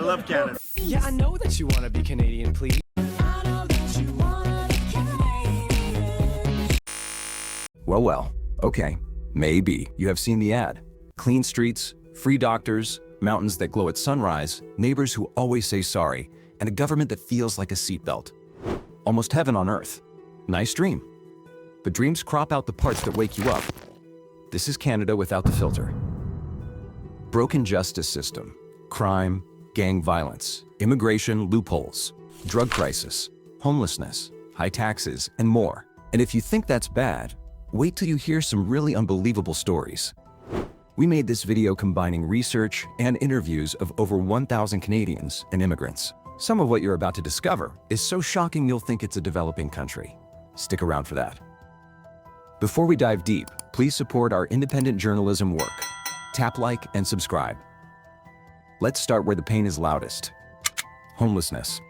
love Canada. Yeah, I know that you want to be Canadian, please. Well, okay, maybe you have seen the ad. Clean streets, free doctors, mountains that glow at sunrise, neighbors who always say sorry, and a government that feels like a seatbelt. Almost heaven on earth. Nice dream. But dreams crop out the parts that wake you up. This is Canada without the filter. Broken justice system, crime, gang violence, immigration loopholes, drug crisis, homelessness, high taxes, and more. And if you think that's bad, wait till you hear some really unbelievable stories. We made this video combining research and interviews of over 1,000 Canadians and immigrants. Some of what you're about to discover is so shocking you'll think it's a developing country. Stick around for that. Before we dive deep, please support our independent journalism work. Tap like and subscribe. Let's start where the pain is loudest. Homelessness.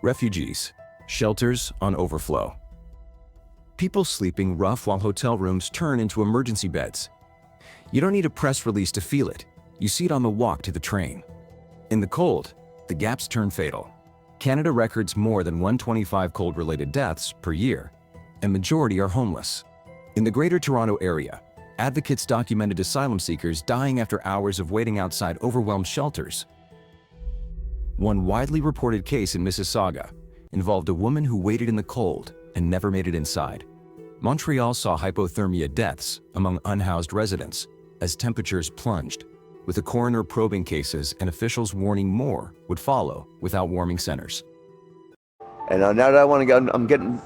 Refugees. Shelters on overflow. People sleeping rough while hotel rooms turn into emergency beds. You don't need a press release to feel it. You see it on the walk to the train. In the cold, the gaps turn fatal. Canada records more than 125 cold-related deaths per year, and majority are homeless. In the Greater Toronto Area, advocates documented asylum seekers dying after hours of waiting outside overwhelmed shelters. One widely reported case in Mississauga involved a woman who waited in the cold and never made it inside. Montreal saw hypothermia deaths among unhoused residents as temperatures plunged, with the coroner probing cases and officials warning more would follow without warming centers. And now that I want to go, I'm getting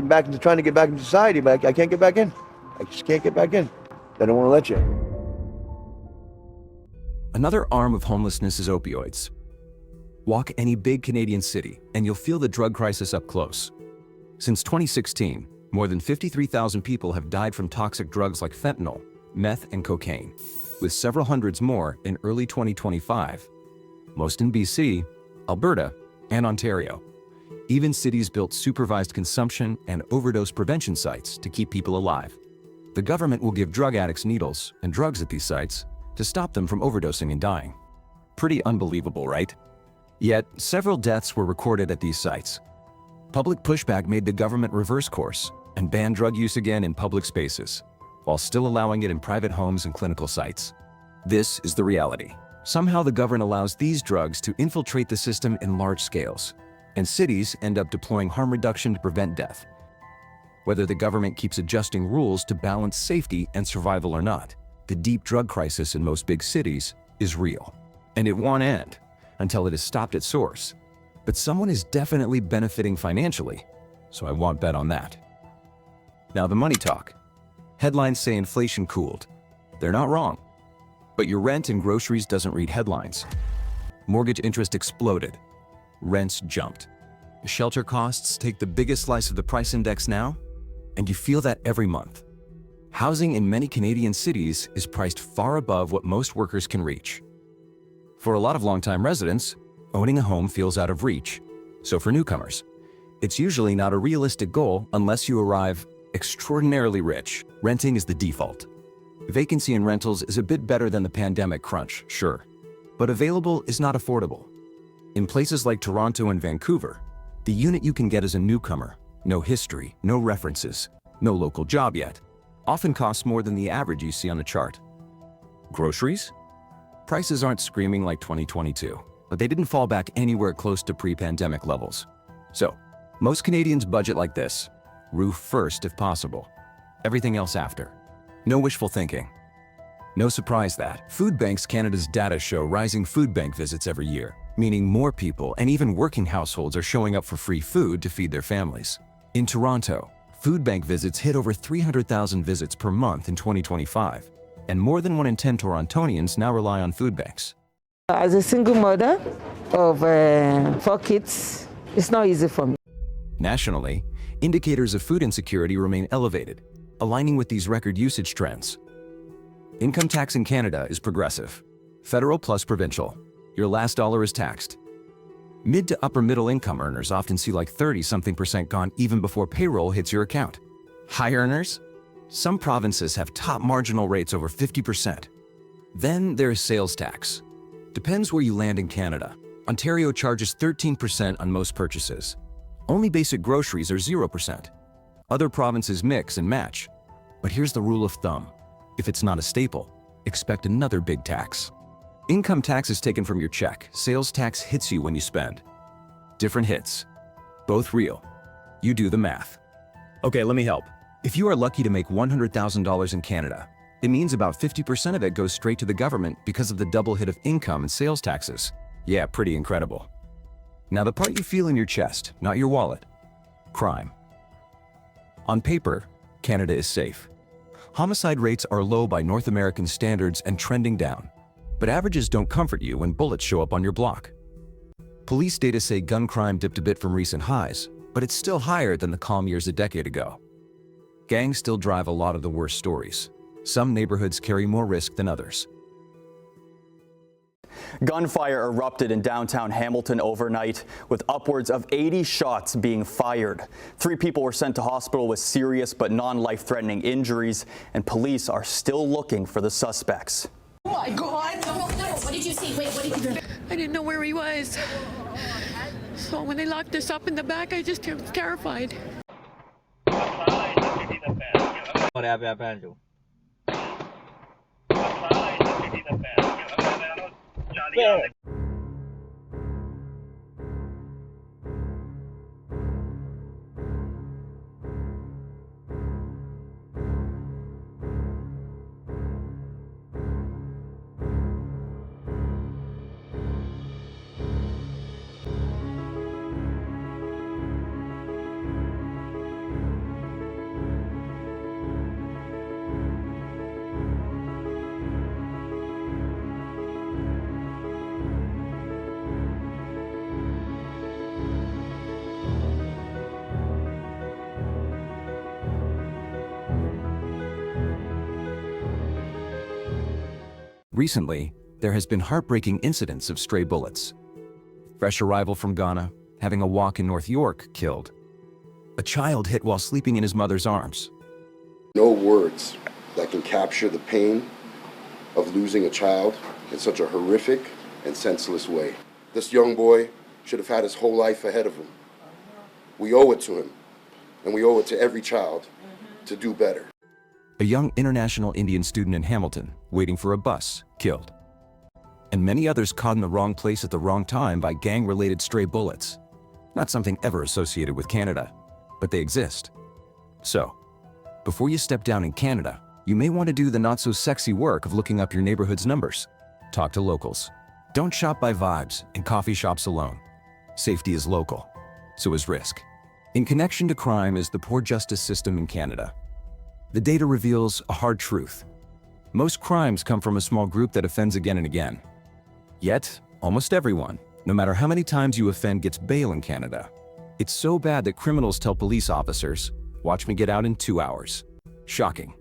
back into trying to get back into society, but I can't get back in. I just can't get back in. They don't want to let you. Another arm of homelessness is opioids. Walk any big Canadian city and you'll feel the drug crisis up close. Since 2016, more than 53,000 people have died from toxic drugs like fentanyl, meth, and cocaine, with several hundreds more in early 2025, most in BC, Alberta, and Ontario. Even cities built supervised consumption and overdose prevention sites to keep people alive. The government will give drug addicts needles and drugs at these sites to stop them from overdosing and dying. Pretty unbelievable, right? Yet, several deaths were recorded at these sites. Public pushback made the government reverse course and ban drug use again in public spaces, while still allowing it in private homes and clinical sites. This is the reality. Somehow the government allows these drugs to infiltrate the system in large scales, and cities end up deploying harm reduction to prevent death. Whether the government keeps adjusting rules to balance safety and survival or not, the deep drug crisis in most big cities is real. And it won't end until it is stopped at source. But someone is definitely benefiting financially, so I won't bet on that. Now the money talk. Headlines say inflation cooled. They're not wrong. But your rent and groceries doesn't read headlines. Mortgage interest exploded. Rents jumped. Shelter costs take the biggest slice of the price index now, and you feel that every month. Housing in many Canadian cities is priced far above what most workers can reach. For a lot of longtime residents, owning a home feels out of reach. So for newcomers, it's usually not a realistic goal unless you arrive extraordinarily rich. Renting is the default. Vacancy in rentals is a bit better than the pandemic crunch, sure, but available is not affordable. In places like Toronto and Vancouver, the unit you can get as a newcomer, no history, no references, no local job yet, often costs more than the average you see on the chart. Groceries? Prices aren't screaming like 2022, but they didn't fall back anywhere close to pre-pandemic levels. So, most Canadians budget like this: roof first if possible, everything else after. No wishful thinking. No surprise that Food Banks Canada's data show rising food bank visits every year, meaning more people and even working households are showing up for free food to feed their families. In Toronto, food bank visits hit over 300,000 visits per month in 2025, and more than 1 in 10 Torontonians now rely on food banks. As a single mother of 4 kids, it's not easy for me. Nationally, indicators of food insecurity remain elevated, aligning with these record usage trends. Income tax in Canada is progressive. Federal plus provincial. Your last dollar is taxed. Mid to upper middle income earners often see like 30-something% gone even before payroll hits your account. High earners? Some provinces have top marginal rates over 50%. Then there's sales tax. Depends where you land in Canada. Ontario charges 13% on most purchases. Only basic groceries are 0%. Other provinces mix and match. But here's the rule of thumb. If it's not a staple, expect another big tax. Income tax is taken from your check. Sales tax hits you when you spend. Different hits. Both real. You do the math. Okay, let me help. If you are lucky to make $100,000 in Canada, it means about 50% of it goes straight to the government because of the double hit of income and sales taxes. Yeah, pretty incredible. Now the part you feel in your chest, not your wallet. Crime. On paper, Canada is safe. Homicide rates are low by North American standards and trending down. But averages don't comfort you when bullets show up on your block. Police data say gun crime dipped a bit from recent highs, but it's still higher than the calm years a decade ago. Gangs still drive a lot of the worst stories. Some neighborhoods carry more risk than others. Gunfire erupted in downtown Hamilton overnight, with upwards of 80 shots being fired. 3 people were sent to hospital with serious but non-life-threatening injuries, and police are still looking for the suspects. Oh my God! No, what did you see? Wait, what did you do? I didn't know where he was. So when they locked us up in the back, I just was terrified. Recently, there has been heartbreaking incidents of stray bullets. Fresh arrival from Ghana, having a walk in North York, killed. A child hit while sleeping in his mother's arms. No words that can capture the pain of losing a child in such a horrific and senseless way. This young boy should have had his whole life ahead of him. We owe it to him, and we owe it to every child to do better. A young international Indian student in Hamilton, waiting for a bus, killed. And many others caught in the wrong place at the wrong time by gang-related stray bullets. Not something ever associated with Canada, but they exist. So, before you step down in Canada, you may want to do the not-so-sexy work of looking up your neighborhood's numbers. Talk to locals. Don't shop by vibes in coffee shops alone. Safety is local, so is risk. In connection to crime is the poor justice system in Canada. The data reveals a hard truth. Most crimes come from a small group that offends again and again. Yet, almost everyone, no matter how many times you offend, gets bail in Canada. It's so bad that criminals tell police officers, "Watch me get out in 2 hours." Shocking.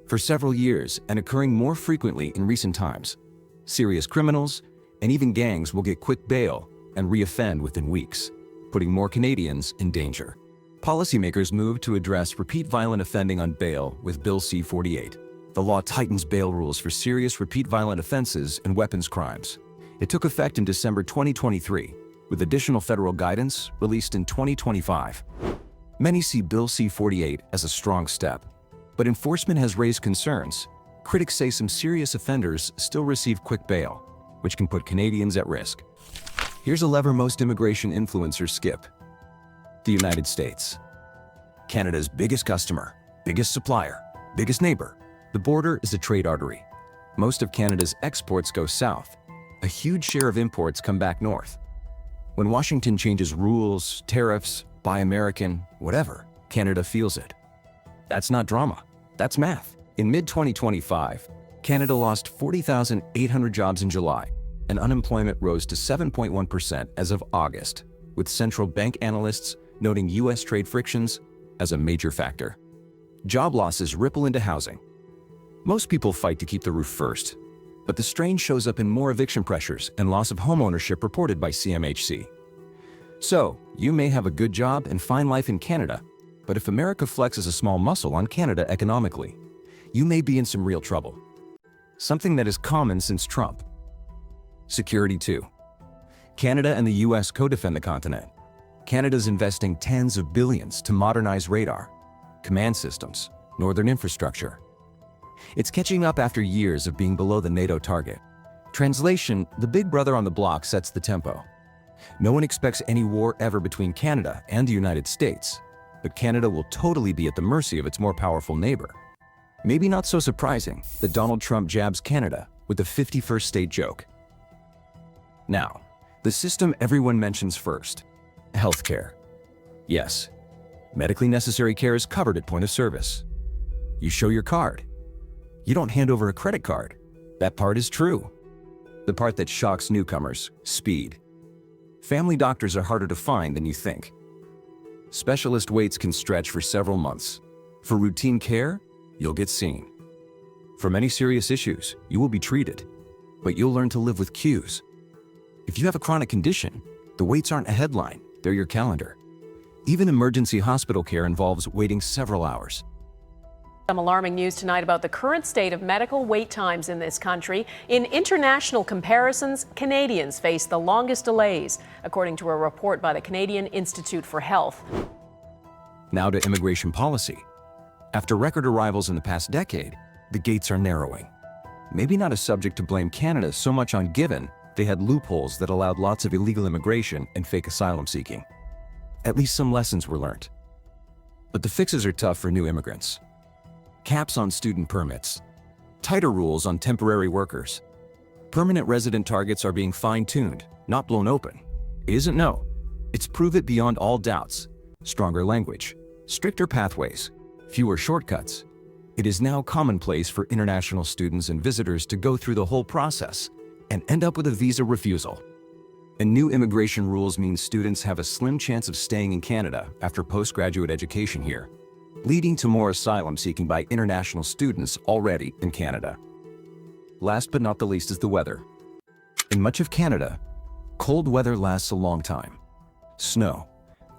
For several years, and occurring more frequently in recent times, serious criminals and even gangs will get quick bail and re-offend within weeks, putting more Canadians in danger. Policymakers moved to address repeat violent offending on bail with Bill C-48. The law tightens bail rules for serious repeat violent offenses and weapons crimes. It took effect in December 2023, with additional federal guidance released in 2025. Many see Bill C-48 as a strong step, but enforcement has raised concerns. Critics say some serious offenders still receive quick bail, which can put Canadians at risk. Here's a lever most immigration influencers skip. The United States. Canada's biggest customer, biggest supplier, biggest neighbor. The border is a trade artery. Most of Canada's exports go south. A huge share of imports come back north. When Washington changes rules, tariffs, buy American, whatever, Canada feels it. That's not drama, that's math. In mid-2025, Canada lost 40,800 jobs in July, and unemployment rose to 7.1% as of August, with central bank analysts noting U.S. trade frictions as a major factor. Job losses ripple into housing. Most people fight to keep the roof first, but the strain shows up in more eviction pressures and loss of homeownership reported by CMHC. So, you may have a good job and fine life in Canada, but if America flexes a small muscle on Canada economically, you may be in some real trouble. Something that is common since Trump. Security too. Canada and the US co-defend the continent. Canada's investing tens of billions to modernize radar, command systems, northern infrastructure. It's catching up after years of being below the NATO target. Translation, the big brother on the block sets the tempo. No one expects any war ever between Canada and the United States, but Canada will totally be at the mercy of its more powerful neighbor. Maybe not so surprising that Donald Trump jabs Canada with the 51st state joke. Now, the system everyone mentions first, healthcare. Yes, medically necessary care is covered at point of service. You show your card. You don't hand over a credit card. That part is true. The part that shocks newcomers, speed. Family doctors are harder to find than you think. Specialist waits can stretch for several months. For routine care, you'll get seen. For many serious issues, you will be treated, but you'll learn to live with queues. If you have a chronic condition, the waits aren't a headline, they're your calendar. Even emergency hospital care involves waiting several hours. Some alarming news tonight about the current state of medical wait times in this country. In international comparisons, Canadians face the longest delays, according to a report by the Canadian Institute for Health. Now to immigration policy. After record arrivals in the past decade, the gates are narrowing. Maybe not a subject to blame Canada so much on, given they had loopholes that allowed lots of illegal immigration and fake asylum seeking. At least some lessons were learned. But the fixes are tough for new immigrants. Caps on student permits, tighter rules on temporary workers. Permanent resident targets are being fine-tuned, not blown open. It isn't no, it's prove it beyond all doubts. Stronger language, stricter pathways, fewer shortcuts. It is now commonplace for international students and visitors to go through the whole process and end up with a visa refusal. And new immigration rules mean students have a slim chance of staying in Canada after postgraduate education here, leading to more asylum seeking by international students already in Canada. Last but not the least is the weather. In much of Canada, cold weather lasts a long time. Snow,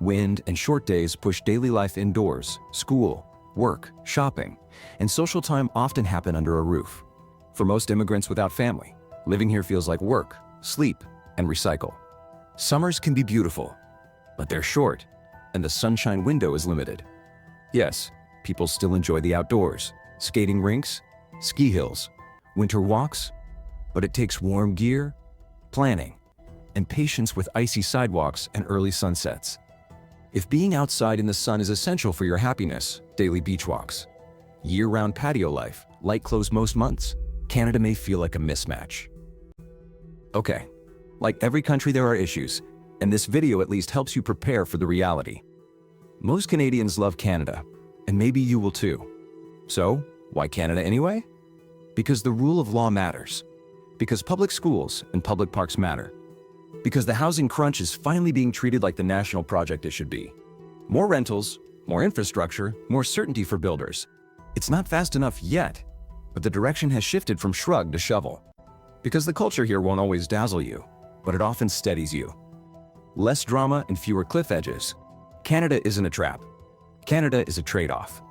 wind, and short days push daily life indoors. School, work, shopping, and social time often happen under a roof. For most immigrants without family, living here feels like work, sleep, and recycle. Summers can be beautiful, but they're short, and the sunshine window is limited. Yes, people still enjoy the outdoors, skating rinks, ski hills, winter walks, but it takes warm gear, planning, and patience with icy sidewalks and early sunsets. If being outside in the sun is essential for your happiness, daily beach walks, year-round patio life, light clothes most months, Canada may feel like a mismatch. Okay, like every country there are issues, and this video at least helps you prepare for the reality. Most Canadians love Canada, and maybe you will too. So, why Canada anyway? Because the rule of law matters. Because public schools and public parks matter. Because the housing crunch is finally being treated like the national project it should be. More rentals, more infrastructure, more certainty for builders. It's not fast enough yet, but the direction has shifted from shrug to shovel. Because the culture here won't always dazzle you, but it often steadies you. Less drama and fewer cliff edges. Canada isn't a trap. Canada is a trade-off.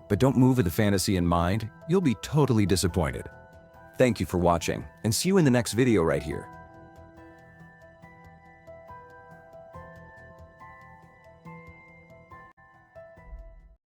But don't move with the fantasy in mind, you'll be totally disappointed. Thank you for watching, and see you in the next video right here.